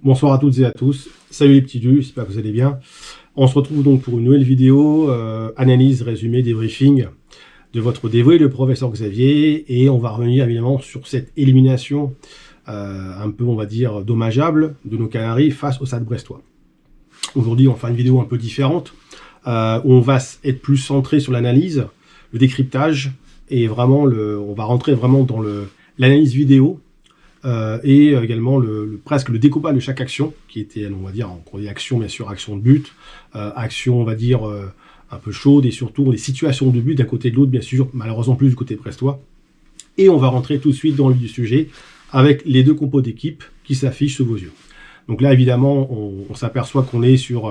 Bonsoir à toutes et à tous, salut les petits dus, j'espère que vous allez bien. On se retrouve donc pour une nouvelle vidéo, analyse, résumé, débriefing de votre dévoué, le professeur Xavier, et on va revenir évidemment sur cette élimination un peu, on va dire, dommageable de nos Canaries face au Stade Brestois. Aujourd'hui, on va faire une vidéo un peu différente, où on va être plus centré sur l'analyse, le décryptage, et vraiment, on va rentrer vraiment dans l'analyse vidéo, et également presque le découpage de chaque action, qui était, on va dire, on dit action, bien sûr, action de but, action, on va dire, un peu chaude, et surtout les situations de but d'un côté et de l'autre, bien sûr, malheureusement plus du côté brestois. Et on va rentrer tout de suite dans le vif du sujet, avec les deux compos d'équipe qui s'affichent sous vos yeux. Donc là, évidemment, on s'aperçoit qu'on est sur,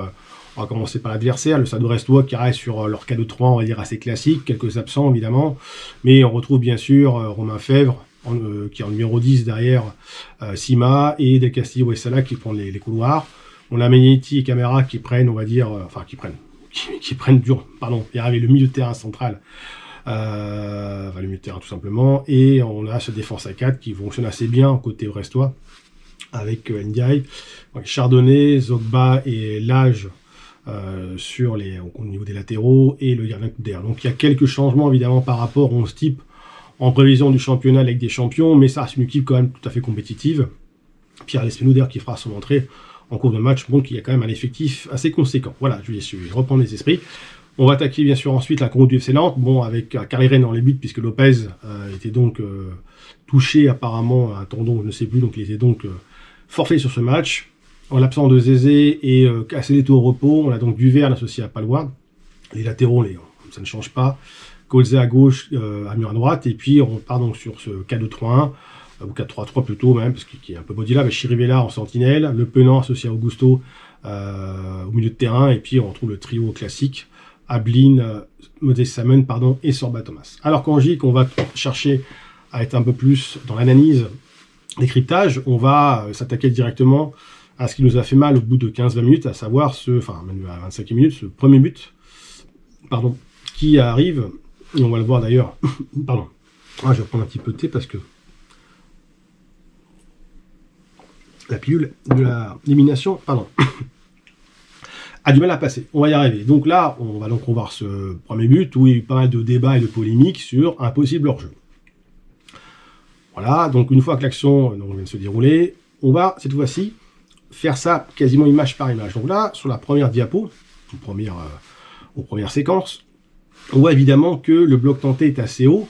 on va commencer par l'adversaire, le Stade Brestois qui reste sur leur 4-2-3, on va dire, assez classique, quelques absents, évidemment, mais on retrouve bien sûr Romain Fèvre, qui est en numéro 10 derrière Sima, et Del Castillo et Salah qui prennent les couloirs. On a Megnetti et Camara qui prennent, on va dire, qui prennent le milieu de terrain central, le milieu de terrain tout simplement, et on a ce défense à 4 qui fonctionne assez bien côté brestois, avec Ndiaye, Chardonnay, Zogba et Lage au niveau des latéraux, et le gardien coup d'air. Donc il y a quelques changements évidemment par rapport au 11 type en prévision du championnat avec des champions, mais ça reste une équipe quand même tout à fait compétitive. Pierre Lespinouder qui fera son entrée en cours de match montre qu'il y a quand même un effectif assez conséquent. Voilà, je vais reprendre les esprits. On va attaquer bien sûr ensuite la conduite du FC Nantes, avec Carly dans les buts, puisque Lopez était donc touché apparemment à un tendon, je ne sais plus, donc il était donc forfait sur ce match. En l'absence de Zézé et Castelletto au repos, on a donc Duverne associé à Palois. Les latéraux, ça ne change pas. Colzé à gauche, Amur à droite, et puis on part donc sur ce 4-2-3-1, ou 4-3-3 plutôt même, parce qu'il est un peu body là, avec Chirivella en sentinelle, Le Penant associé à Augusto au milieu de terrain, et puis on retrouve le trio classique, Ablin, Modeste Salmon, et Sorba Thomas. Alors quand je dis qu'on va chercher à être un peu plus dans l'analyse, décryptage, on va s'attaquer directement à ce qui nous a fait mal au bout de 15-20 minutes, à savoir même à 25 minutes, ce premier but, qui arrive. Et on va le voir d'ailleurs. Pardon. Je vais prendre un petit peu de thé parce que la pilule de l'élimination, a du mal à passer. On va y arriver. Donc là, on va donc voir ce premier but où il y a eu pas mal de débats et de polémiques sur un possible hors-jeu. Voilà, donc une fois que l'action vient de se dérouler, on va cette fois-ci faire ça quasiment image par image. Donc là, sur la première diapo, aux premières séquences, on voit évidemment que le bloc tenté est assez haut,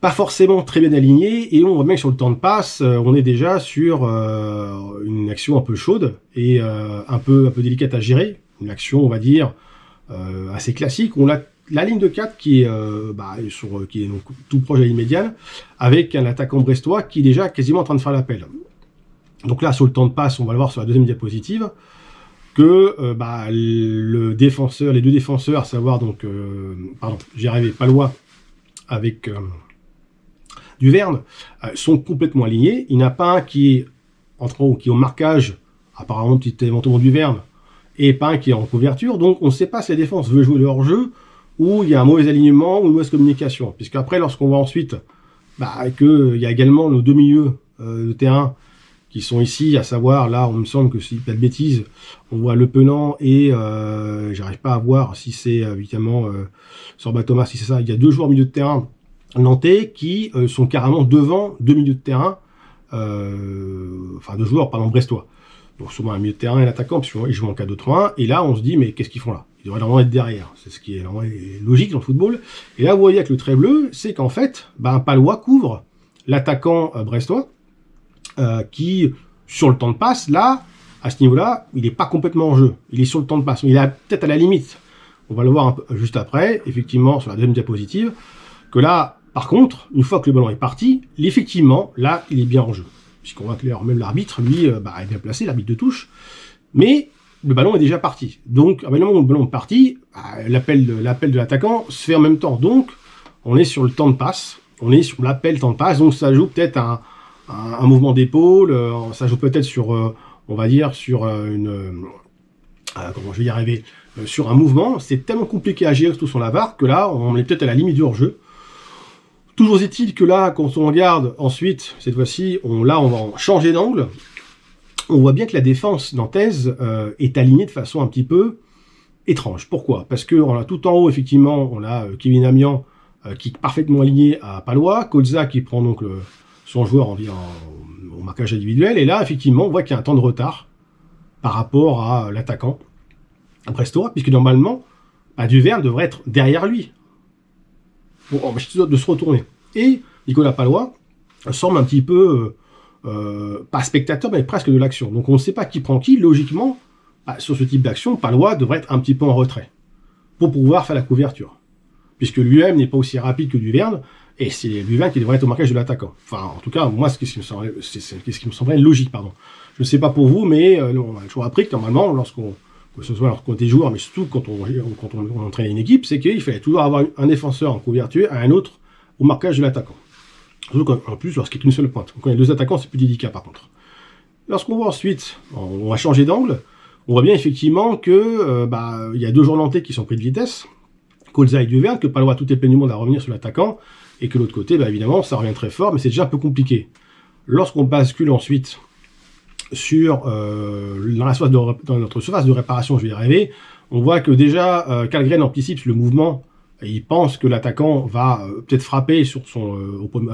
pas forcément très bien aligné, et on voit bien que sur le temps de passe, on est déjà sur une action un peu chaude et un peu délicate à gérer. Une action, on va dire, assez classique. On a la ligne de 4 qui est donc tout proche de la ligne médiane, avec un attaquant brestois qui est déjà quasiment en train de faire l'appel. Donc là, sur le temps de passe, on va le voir sur la deuxième diapositive, que les deux défenseurs, à savoir donc, Palois avec Duverne, sont complètement alignés. Il n'y en a pas un qui est qui est au marquage, apparemment petit éventuellement Duverne, et pas un qui est en couverture. Donc on ne sait pas si la défense veut jouer le hors-jeu ou il y a un mauvais alignement ou une mauvaise communication. Puisqu'après, lorsqu'on voit ensuite qu'il y a également nos deux milieux de terrain qui sont ici, à savoir, là, on me semble que si pas de bêtises, on voit Le Penant et j'arrive pas à voir si c'est évidemment Sorba Thomas, si c'est ça. Il y a deux joueurs au milieu de terrain nantais qui sont carrément devant deux milieux de terrain, deux joueurs, brestois. Donc souvent un milieu de terrain et un attaquant, puisqu'ils jouent en 4-2-3-1, et là on se dit, mais qu'est-ce qu'ils font là? Ils devraient normalement être derrière. C'est ce qui est logique dans le football. Et là, vous voyez avec le trait bleu, c'est qu'en fait, Palois couvre l'attaquant brestois, qui, sur le temps de passe, là, à ce niveau-là, il n'est pas complètement en jeu. Il est sur le temps de passe. Il est peut-être à la limite. On va le voir juste après, effectivement, sur la deuxième diapositive, que là, par contre, une fois que le ballon est parti, effectivement, là, il est bien en jeu. Puisqu'on voit que même l'arbitre, lui, est bien placé, l'arbitre de touche. Mais le ballon est déjà parti. Donc, à moment où le ballon est parti, l'appel de l'attaquant se fait en même temps. Donc, on est sur le temps de passe. On est sur l'appel temps de passe. Donc, ça joue peut-être un mouvement d'épaule, ça joue peut-être sur, on va dire, sur comment je vais y arriver, sur un mouvement. C'est tellement compliqué à gérer tout sur la VAR que là, on est peut-être à la limite du hors-jeu. Toujours est-il que là, quand on regarde ensuite, cette fois-ci, on va changer d'angle. on voit bien que la défense nantaise est alignée de façon un petit peu étrange. Pourquoi? Parce que on a tout en haut, effectivement, on a Kevin Amian qui est parfaitement aligné à Palois, Colza qui prend donc son joueur au marquage individuel, et là, effectivement, on voit qu'il y a un temps de retard par rapport à l'attaquant brestois, puisque normalement, Duverne devrait être derrière lui. Bon, on va de se retourner. Et Nicolas Palois semble un petit peu, pas spectateur, mais presque de l'action. Donc on ne sait pas qui prend qui. Logiquement, sur ce type d'action, Palois devrait être un petit peu en retrait pour pouvoir faire la couverture. Puisque lui-même n'est pas aussi rapide que Duverne, et c'est Duverne qui devrait être au marquage de l'attaquant. Enfin, en tout cas, moi, c'est ce qui me semblait logique, pardon. Je ne sais pas pour vous, mais on a toujours appris que normalement, que ce soit lorsqu'on était joueur, mais surtout quand on entraînait une équipe, c'est qu'il fallait toujours avoir un défenseur en couverture et un autre au marquage de l'attaquant. Surtout en plus, lorsqu'il y a qu'une seule pointe. Donc, quand il y a deux attaquants, c'est plus délicat par contre. Lorsqu'on voit ensuite, on va changer d'angle, on voit bien effectivement que il y a deux joueurs nantais qui sont pris de vitesse, Colza et Duverne, que Palois tout est plein du monde à revenir sur l'attaquant, et que l'autre côté, évidemment, ça revient très fort, mais c'est déjà un peu compliqué. Lorsqu'on bascule ensuite sur dans notre surface de réparation, je vais y arriver, on voit que déjà Karlgren anticipe le mouvement, et il pense que l'attaquant va peut-être frapper sur à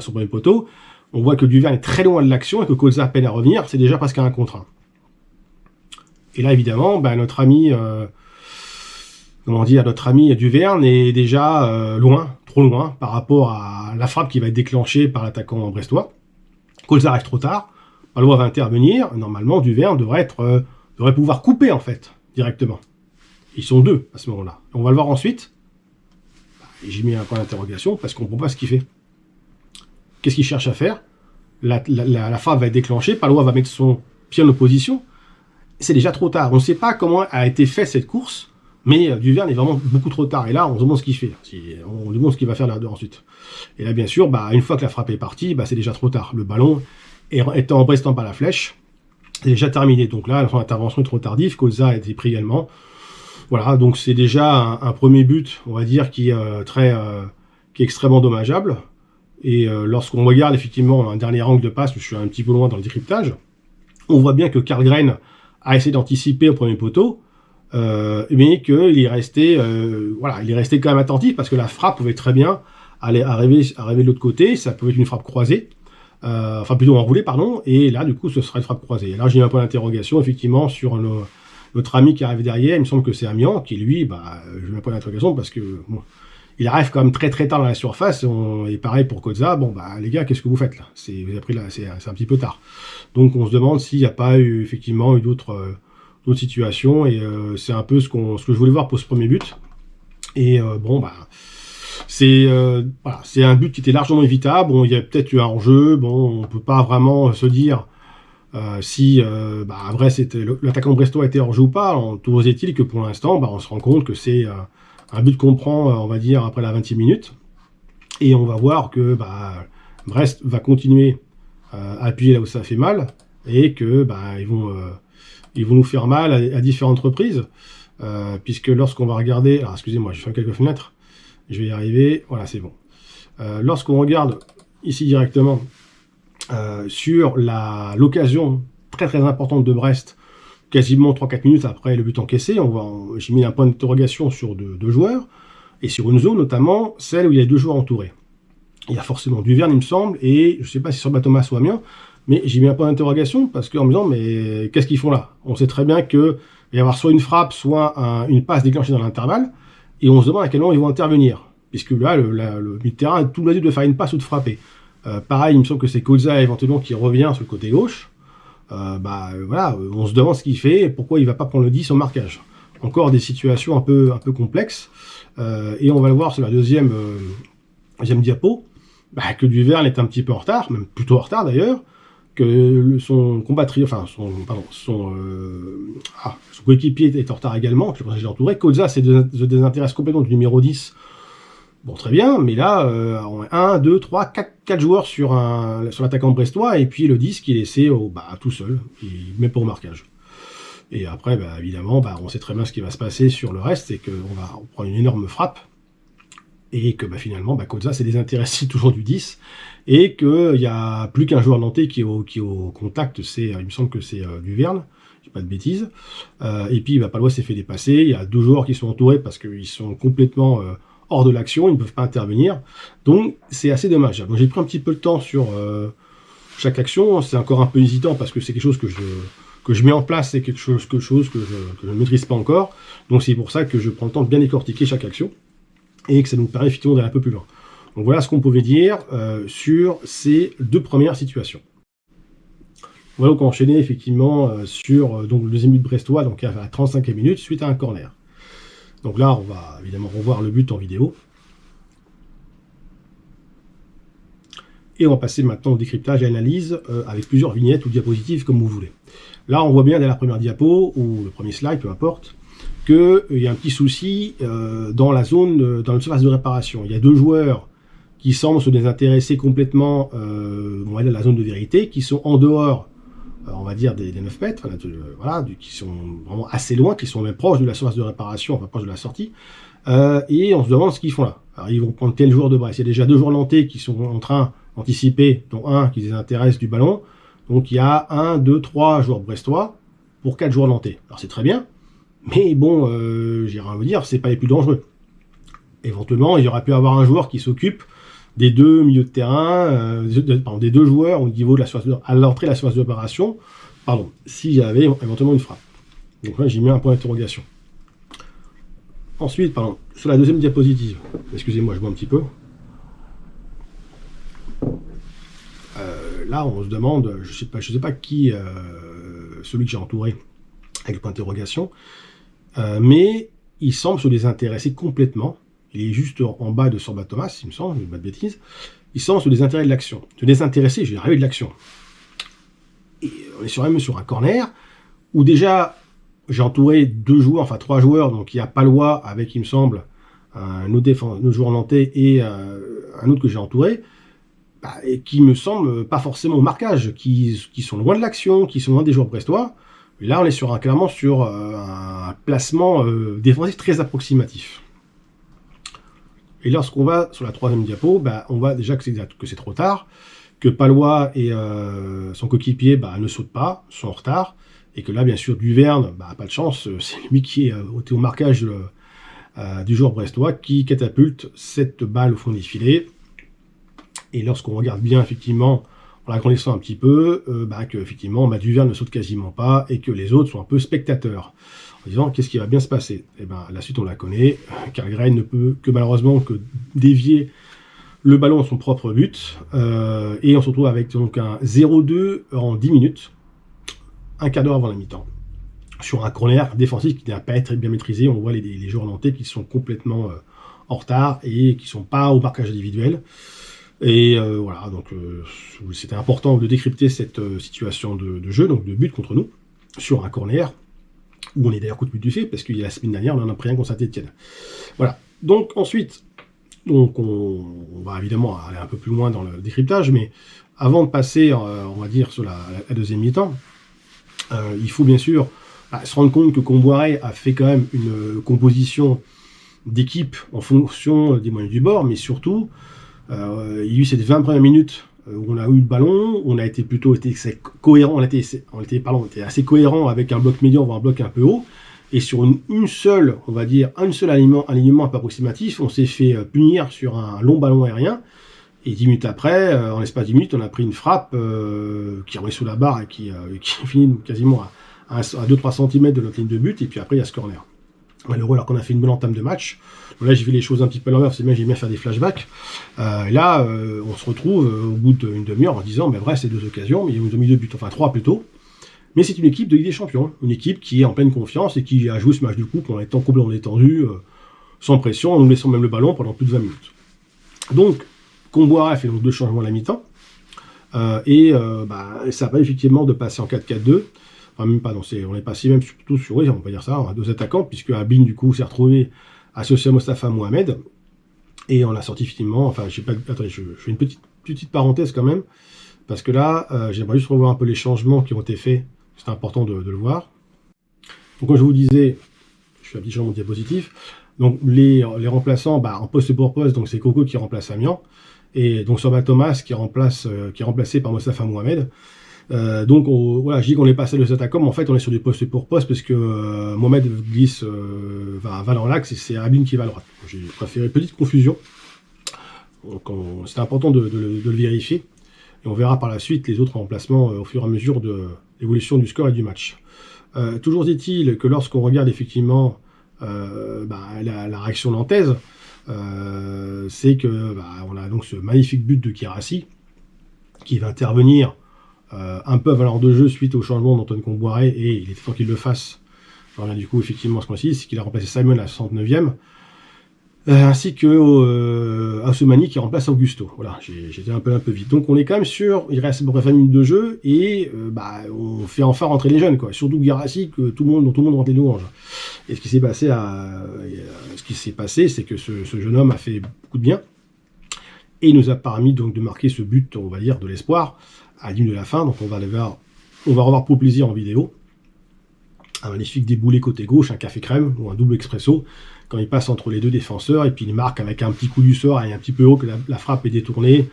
son premier poteau. On voit que Duverne est très loin de l'action et que Colza peine à revenir, c'est déjà presque un contre 1. Et là, évidemment, notre ami Duverne est déjà trop loin, par rapport à la frappe qui va être déclenchée par l'attaquant brestois. Colza arrive trop tard, Palois va intervenir, normalement Duverne devrait pouvoir couper en fait, directement. Ils sont deux à ce moment-là. On va le voir ensuite. Et j'ai mis un point d'interrogation parce qu'on ne comprend pas ce qu'il fait. Qu'est-ce qu'il cherche à faire? La frappe va être déclenchée, Palois va mettre son pied en opposition. C'est déjà trop tard. On ne sait pas comment a été faite cette course, mais Duverne est vraiment beaucoup trop tard. Et là, on se demande ce qu'il fait. On lui demande ce qu'il va faire là-dedans ensuite. Et là, bien sûr, une fois que la frappe est partie, c'est déjà trop tard. Le ballon, étant en restant par la flèche, c'est déjà terminé. Donc là, son intervention est trop tardive. Colza a été pris également. Voilà, donc c'est déjà un premier but, on va dire, qui est extrêmement dommageable. Et lorsqu'on regarde effectivement un dernier angle de passe, je suis un petit peu loin dans le décryptage, on voit bien que Karlgren a essayé d'anticiper au premier poteau, mais qu'il est resté, il est resté quand même attentif parce que la frappe pouvait très bien arriver de l'autre côté, ça pouvait être une frappe croisée, plutôt enroulée, pardon, et là du coup ce serait une frappe croisée. Et là j'ai mis un point d'interrogation effectivement sur notre ami qui arrive derrière, il me semble que c'est Amian, qui lui, je mets un point d'interrogation parce que il arrive quand même très très tard dans la surface, et pareil pour Colza, les gars, qu'est-ce que vous faites là? Vous avez pris là, c'est un petit peu tard. Donc on se demande s'il n'y a pas eu d'autres situations, et c'est un peu ce que je voulais voir pour ce premier but. Et c'est un but qui était largement évitable. Il y a peut-être eu un hors-jeu, on ne peut pas vraiment se dire si vrai l'attaquant brestois était hors-jeu ou pas. Toujours est-il que pour l'instant, on se rend compte que c'est un but qu'on prend, on va dire, après la 20e minute. Et on va voir que Brest va continuer à appuyer là où ça fait mal, et que ils vont nous faire mal à différentes reprises, puisque lorsqu'on va regarder... Alors excusez-moi, je ferme quelques fenêtres, je vais y arriver, voilà, c'est bon. Lorsqu'on regarde ici directement sur l'occasion très très importante de Brest, quasiment 3-4 minutes après le but encaissé, j'ai mis un point d'interrogation sur deux joueurs, et sur une zone notamment, celle où il y a deux joueurs entourés. Il y a forcément Duverne, il me semble, et je ne sais pas si sur Thomas ou Amiens, mais j'ai mis un point d'interrogation parce qu'en me disant, mais qu'est-ce qu'ils font là? On sait très bien qu'il va y avoir soit une frappe, soit une passe déclenchée dans l'intervalle, et on se demande à quel moment ils vont intervenir, puisque là, le milieu de terrain a tout le droit de faire une passe ou de frapper. Pareil, il me semble que c'est Colza éventuellement qui revient sur le côté gauche. On se demande ce qu'il fait et pourquoi il ne va pas prendre le 10 au marquage. Encore des situations un peu complexes, et on va le voir sur la deuxième diapo, que Duverne est un petit peu en retard, même plutôt en retard d'ailleurs, que son coéquipier est en retard également, que je l'ai entouré. Colza se désintéresse complètement du numéro 10. Bon, très bien, mais là, 1, 2, 3, 4 joueurs sur l'attaquant brestois, et puis le 10 qui est laissé tout seul, même pas au marquage. Et après, évidemment, on sait très bien ce qui va se passer sur le reste, c'est qu'on va prendre une énorme frappe, et que finalement, Koza s'est désintéressé toujours du 10, et qu'il n'y a plus qu'un joueur nantais qui est au contact, il me semble que c'est Duverne, je dis pas de bêtises, et puis Palois s'est fait dépasser, il y a 2 joueurs qui sont entourés parce qu'ils sont complètement hors de l'action, ils ne peuvent pas intervenir, donc c'est assez dommage. Donc j'ai pris un petit peu de temps sur chaque action, c'est encore un peu hésitant parce que c'est quelque chose que je mets en place, c'est quelque chose que je ne maîtrise pas encore, donc c'est pour ça que je prends le temps de bien décortiquer chaque action, et que ça nous permet effectivement d'aller un peu plus loin. Donc voilà ce qu'on pouvait dire sur ces 2 premières situations. On va donc enchaîner effectivement sur le deuxième but brestois, donc à la 35e minute, suite à un corner. Donc là, on va évidemment revoir le but en vidéo. Et on va passer maintenant au décryptage et analyse avec plusieurs vignettes ou diapositives comme vous voulez. Là, on voit bien dès la première diapo, ou le premier slide, peu importe, qu'il y a un petit souci dans la zone, dans le surface de réparation. Il y a 2 joueurs qui semblent se désintéresser complètement on va dire, de la zone de vérité, qui sont en dehors, on va dire, des 9 mètres, qui sont vraiment assez loin, qui sont même proches de la surface de réparation, enfin proches de la sortie, et on se demande ce qu'ils font là. Alors ils vont prendre quel joueur de Brest? Il y a déjà 2 joueurs nantais qui sont en train d'anticiper, dont un qui les intéresse du ballon, donc il y a 1, 2, 3 joueurs brestois pour 4 joueurs nantais. Alors c'est très bien, mais bon, j'irai vous dire, c'est pas les plus dangereux. Éventuellement, il y aurait pu avoir un joueur qui s'occupe des 2 milieux de terrain, des 2 joueurs au niveau de la surface à l'entrée de la surface d'opération, s'il y avait éventuellement une frappe. Donc là, j'ai mis un point d'interrogation. Ensuite, sur la deuxième diapositive, excusez-moi, je bois un petit peu. Là, on se demande, je sais pas qui, celui que j'ai entouré avec le point d'interrogation, mais il semble se désintéresser complètement. Il est juste en bas de Sorba Thomas, il me semble, pas de bêtises. Il semble se désintéresser de l'action. Se désintéresser, j'ai rêvé de l'action. Et on est même sur un corner où déjà j'ai entouré 2 joueurs, enfin 3 joueurs. Donc il y a Palois avec, il me semble, un autre joueur nantais et un autre que j'ai entouré, et qui me semble pas forcément au marquage, qui sont loin de l'action, qui sont loin des joueurs brestois. Et là, on est clairement sur un placement défensif très approximatif. Et lorsqu'on va sur la 3e diapo, on voit déjà que c'est trop tard, que Palois et son coéquipier ne sautent pas, sont en retard, et que là, bien sûr, Duverne, pas de chance, c'est lui qui est au marquage du joueur brestois, qui catapulte cette balle au fond des filets. Et lorsqu'on regarde bien, effectivement, en l'agrandissant un petit peu, que effectivement, Duverne ne saute quasiment pas, et que les autres sont un peu spectateurs. En disant, qu'est-ce qui va bien se passer? La suite, on la connaît. Carl ne peut que malheureusement que dévier le ballon à son propre but. Et on se retrouve avec donc un 0-2 en 10 minutes, un quart d'heure avant la mi-temps, sur un corner défensif qui n'a pas été bien maîtrisé. On voit les joueurs nantais qui sont complètement en retard et qui ne sont pas au marquage individuel. Et voilà, donc c'était important de décrypter cette situation de jeu, donc de but contre nous, sur un corner, où on est d'ailleurs coup de but du fait, parce qu'il y a la semaine dernière, on en a pris un contre Saint-Etienne. Voilà, donc ensuite, on va évidemment aller un peu plus loin dans le décryptage, mais avant de passer, on va dire, sur la deuxième mi-temps, il faut bien sûr se rendre compte que Comboiré a fait quand même une composition d'équipe en fonction des moyens du bord, mais surtout, il y a eu cette 20 premières minutes où on a eu le ballon, on a été assez cohérent, on était assez cohérent avec un bloc médian, voire un bloc un peu haut, et sur une seule, on va dire, un seul alignement un peu approximatif, on s'est fait punir sur un long ballon aérien, et 10 minutes après, en l'espace de 10 minutes, on a pris une frappe qui est sous la barre et qui finit quasiment à 2-3 cm de notre ligne de but, et puis après il y a ce corner. Malheureux alors qu'on a fait une bonne entame de match. Donc là j'ai vu les choses un petit peu à l'envers, c'est bien, j'aime bien faire des flashbacks. Là on se retrouve au bout d'une demi-heure en disant Brest c'est 2 occasions, mais ils ont mis 2 buts, enfin 3 plutôt. Mais c'est une équipe de Ligue des Champions, une équipe qui est en pleine confiance et qui a joué ce match du coup en étant complètement détendu, sans pression, en nous laissant même le ballon pendant plus de 20 minutes. Donc Comboiré fait donc 2 changements à la mi-temps, et ça va effectivement de passer en 4-4-2. Enfin, même pas, non, on est passé même surtout sur, oui, on peut dire ça, on a 2 attaquants, puisque Abin, du coup, s'est retrouvé associé à Mostafa Mohamed, et on a sorti effectivement, enfin, attendez, je fais une petite parenthèse quand même, parce que là, j'aimerais juste revoir un peu les changements qui ont été faits, c'est important de le voir. Donc, comme je vous disais, je fais un petit changement de diapositive, Donc les remplaçants, en poste pour poste, donc c'est Coco qui remplace Amiens. Et donc sur Thomas qui est remplacé par Mostafa Mohamed. Donc voilà, je dis qu'on est passé de Satacom, mais en fait on est sur du poste pour poste parce que Mohamed glisse, va dans l'axe et c'est Abin qui va à droite. J'ai préféré petite confusion. Donc c'est important de le vérifier. Et on verra par la suite les autres remplacements au fur et à mesure de l'évolution du score et du match. Toujours est-il que lorsqu'on regarde effectivement la réaction nantaise, c'est que on a donc ce magnifique but de Guirassy qui va intervenir un peu avant l'heure de jeu suite au changement d'Antoine Comboiré, et il était temps qu'il le fasse. Je reviens du coup effectivement ce mois-ci, c'est qu'il a remplacé Simon à la 69e, ainsi que Assoumani qui remplace Augusto. Voilà, j'étais un peu vite. Donc on est quand même sûr, il reste à peu près 20 minutes de jeu, et on fait enfin rentrer les jeunes, quoi. Surtout Guirassy, dont tout le monde rentre les louanges. Et ce qui s'est passé, c'est que ce jeune homme a fait beaucoup de bien, et il nous a permis donc de marquer ce but, on va dire, de l'espoir, à l'hymne de la fin. Donc on va revoir pour plaisir en vidéo un magnifique déboulé côté gauche, un café crème ou un double expresso quand il passe entre les deux défenseurs, et puis il marque avec un petit coup du sort et un petit peu haut que la frappe est détournée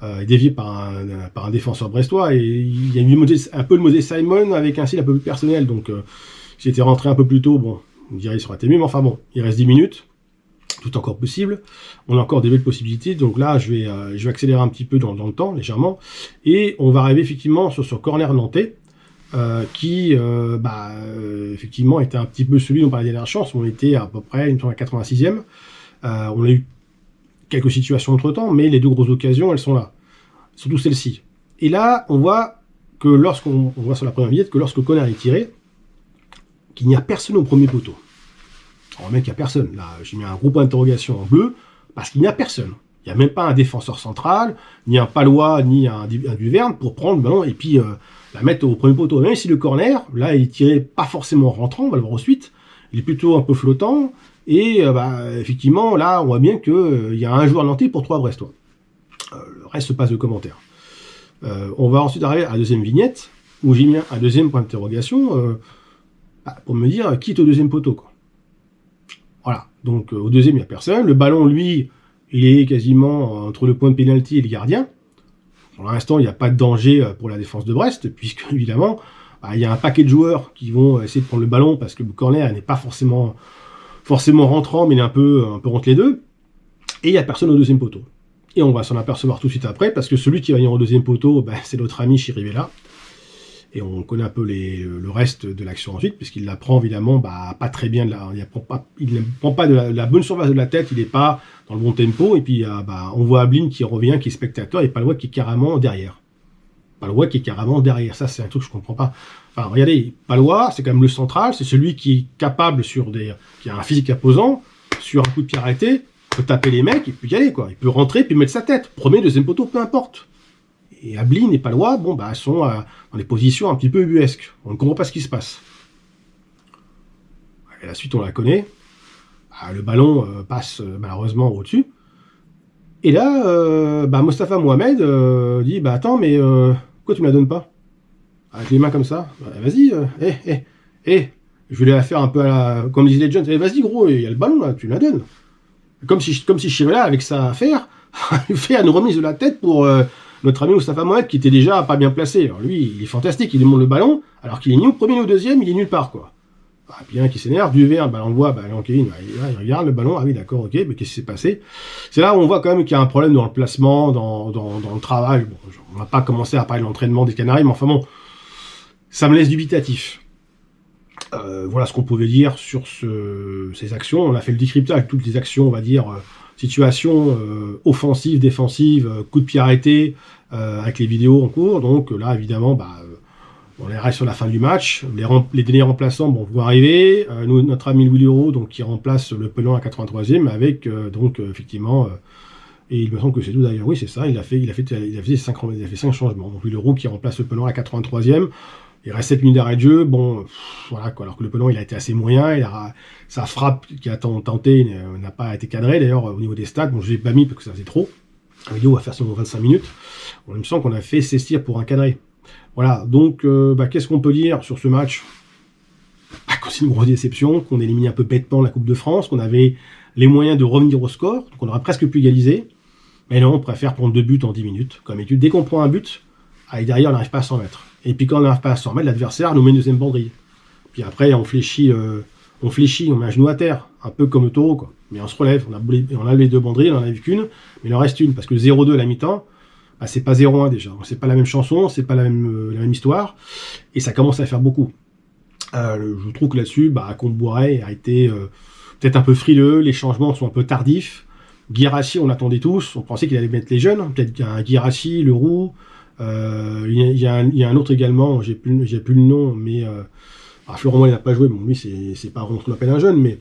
et déviée par un défenseur brestois. Et il y a eu un peu le Moses Simon avec un style un peu plus personnel. Donc j'étais rentré un peu plus tôt, bon, on dirait il sera été mieux, mais enfin bon, il reste 10 minutes. Tout encore possible, on a encore des belles possibilités, donc là je vais accélérer un petit peu dans le temps, légèrement, et on va arriver effectivement sur ce corner nantais, qui effectivement était un petit peu celui dont on parlait la dernière chance. On était à peu près, il me semble, à 86e, on a eu quelques situations entre temps, mais les deux grosses occasions, elles sont là, surtout celle-ci. Et là, on voit que on voit sur la première vignette, que lorsque le corner est tiré, qu'il n'y a personne au premier poteau. Alors, mec, il n'y a personne. Là, j'ai mis un gros point d'interrogation en bleu, parce qu'il n'y a personne. Il n'y a même pas un défenseur central, ni un Palois, ni un Duverne pour prendre le ballon et puis la mettre au premier poteau. Même si le corner, là, il est tiré pas forcément rentrant, on va le voir ensuite. Il est plutôt un peu flottant. Et effectivement, là, on voit bien qu'il y a un joueur nantais pour 3 Brestois. Le reste se passe de commentaires. On va ensuite arriver à la deuxième vignette, où j'ai mis un deuxième point d'interrogation pour me dire qui est au deuxième poteau, quoi. Voilà, donc au deuxième, il n'y a personne. Le ballon, lui, il est quasiment entre le point de pénalty et le gardien. Pour l'instant, il n'y a pas de danger pour la défense de Brest, puisque, évidemment, il y a un paquet de joueurs qui vont essayer de prendre le ballon, parce que le corner n'est pas forcément rentrant, mais il est un peu entre les deux. Et il n'y a personne au deuxième poteau. Et on va s'en apercevoir tout de suite après, parce que celui qui va venir au deuxième poteau, c'est notre ami Chirivella. Et on connaît un peu le reste de l'action ensuite, puisqu'il la prend évidemment pas très bien, il ne prend pas de la bonne surface de la tête, il n'est pas dans le bon tempo, et puis on voit Ablin qui revient, qui est spectateur, et Palois qui est carrément derrière. Ça c'est un truc que je comprends pas. Enfin, regardez, Palois, c'est quand même le central, c'est celui qui est capable qui a un physique imposant, sur un coup de pied arrêté, peut taper les mecs, et puis y aller, quoi. Il peut rentrer, puis mettre sa tête. Premier, deuxième poteau, peu importe. Et Ablin et Palois, sont dans des positions un petit peu ubuesques. On ne comprend pas ce qui se passe. Et la suite, on la connaît. Le ballon passe malheureusement au-dessus. Et là, Mostafa Mohamed dit attends, mais pourquoi tu me la donnes pas? Avec les mains comme ça. Vas-y, je voulais la faire un peu comme disait les jeunes. Vas-y, gros, il y a le ballon là, tu me la donnes. Comme si Chirivella, avec ça à faire, fait une remise de la tête pour notre ami Mostafa Mohamed, qui était déjà pas bien placé. Alors lui, il est fantastique, il demande le ballon, alors qu'il est ni au premier ni au deuxième, il est nulle part, quoi. Puis il y en a qui s'énerve, Duverne, on le voit, Kevin, il regarde le ballon, oui d'accord, ok, mais qu'est-ce qui s'est passé? C'est là où on voit quand même qu'il y a un problème dans le placement, dans le travail. Bon, on va pas commencer à parler de l'entraînement des Canaries, mais enfin bon, ça me laisse dubitatif. Voilà ce qu'on pouvait dire sur ces actions. On a fait le décryptage de toutes les actions, on va dire, situation offensive, défensive, coup de pied arrêté, avec les vidéos en cours. Donc là, évidemment, on reste sur la fin du match. Les derniers remplaçants vont arriver. Notre ami Louis Leroux, donc, qui remplace le Pelon à 83e, avec effectivement, et il me semble que c'est tout d'ailleurs. Oui, c'est ça. Il a fait 5 changements. Donc Louis Leroux qui remplace le Pelon à 83e. Il reste 7 minutes d'arrêt de jeu. Bon, voilà quoi. Alors que le Pelon, il a été assez moyen. Sa frappe qu'il a tenté n'a pas été cadrée. D'ailleurs, au niveau des stats, je l'ai pas mis parce que ça faisait trop. La vidéo va faire sur 25 minutes. Il me semble qu'on a fait 16 tirs pour un cadré. Voilà, donc qu'est-ce qu'on peut dire sur ce match? c'est une grosse déception, qu'on élimine un peu bêtement la Coupe de France, qu'on avait les moyens de revenir au score, donc on aurait presque pu égaliser. Mais non, on préfère prendre 2 buts en 10 minutes. Comme étude, dès qu'on prend un but, derrière, on n'arrive pas à s'en mettre. Et puis quand on n'arrive pas à s'en mettre, l'adversaire nous met une deuxième banderille. Puis après, on fléchit, on met un genou à terre, un peu comme le taureau, quoi. Mais on se relève, on a les 2 banderilles, on n'en a vu qu'une, mais il en reste une, parce que 0-2 à la mi-temps, bah, c'est pas 0-1 déjà. C'est pas la même chanson, c'est pas la même histoire, et ça commence à faire beaucoup. Je trouve que là-dessus, Comte-Boiret a été peut-être un peu frileux, les changements sont un peu tardifs. Guirassy, on l'attendait tous, on pensait qu'il allait mettre les jeunes, peut-être un Guirassy, Leroux, il y a un autre également, j'ai plus le nom, mais Florent Moll n'a pas joué, bon lui c'est pas ce qu'on appelle un jeune, mais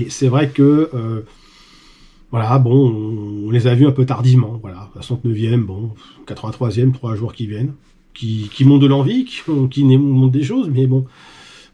c'est vrai que voilà, bon, on les a vus un peu tardivement, voilà, 69e, bon, 83e, 3 joueurs qui viennent, qui montent de l'envie, qui montent des choses, mais bon,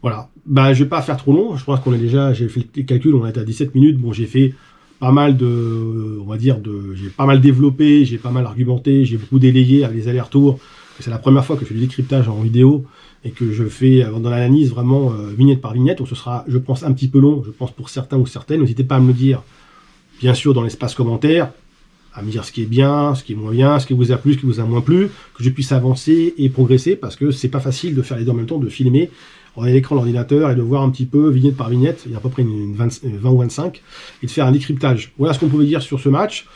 voilà. Je vais pas faire trop long, je pense qu'on j'ai fait les calculs, on est à 17 minutes, bon, j'ai fait pas mal j'ai pas mal développé, j'ai pas mal argumenté, j'ai beaucoup délayé à les allers-retours. C'est la première fois que je fais du décryptage en vidéo et que je fais dans l'analyse vraiment vignette par vignette. Donc ce sera, je pense, un petit peu long, je pense pour certains ou certaines. N'hésitez pas à me le dire, bien sûr, dans l'espace commentaire, à me dire ce qui est bien, ce qui est moins bien, ce qui vous a plu, ce qui vous a moins plu, que je puisse avancer et progresser, parce que c'est pas facile de faire les deux en même temps, de filmer, regarder l'écran de l'ordinateur et de voir un petit peu, vignette par vignette, il y a à peu près 20 ou 25, et de faire un décryptage. Voilà ce qu'on pouvait dire sur ce match.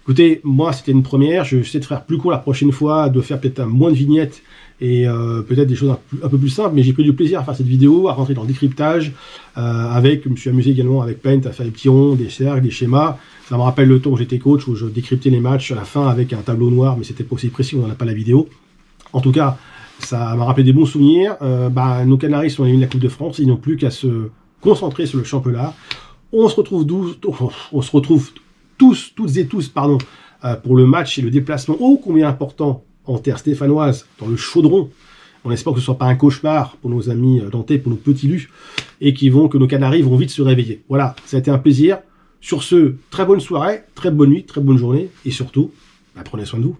Écoutez, moi c'était une première, je vais essayer de faire plus court la prochaine fois, de faire peut-être moins de vignettes, et peut-être des choses un peu plus simples, mais j'ai pris du plaisir à faire cette vidéo, à rentrer dans le décryptage, je me suis amusé également avec Paint à faire des petits ronds, des cercles, des schémas. Ça me rappelle le temps où j'étais coach, où je décryptais les matchs à la fin avec un tableau noir, mais c'était pas aussi précis, on n'en a pas la vidéo. En tout cas, ça m'a rappelé des bons souvenirs. Nos Canaris sont éliminés de la Coupe de France, ils n'ont plus qu'à se concentrer sur le championnat. On se retrouve toutes et tous, pour le match et le déplacement ô combien important en terre stéphanoise, dans le chaudron. On espère que ce ne soit pas un cauchemar pour nos amis dentais, pour nos petits lus, et que nos Canaris vont vite se réveiller. Voilà, ça a été un plaisir. Sur ce, très bonne soirée, très bonne nuit, très bonne journée, et surtout, prenez soin de vous.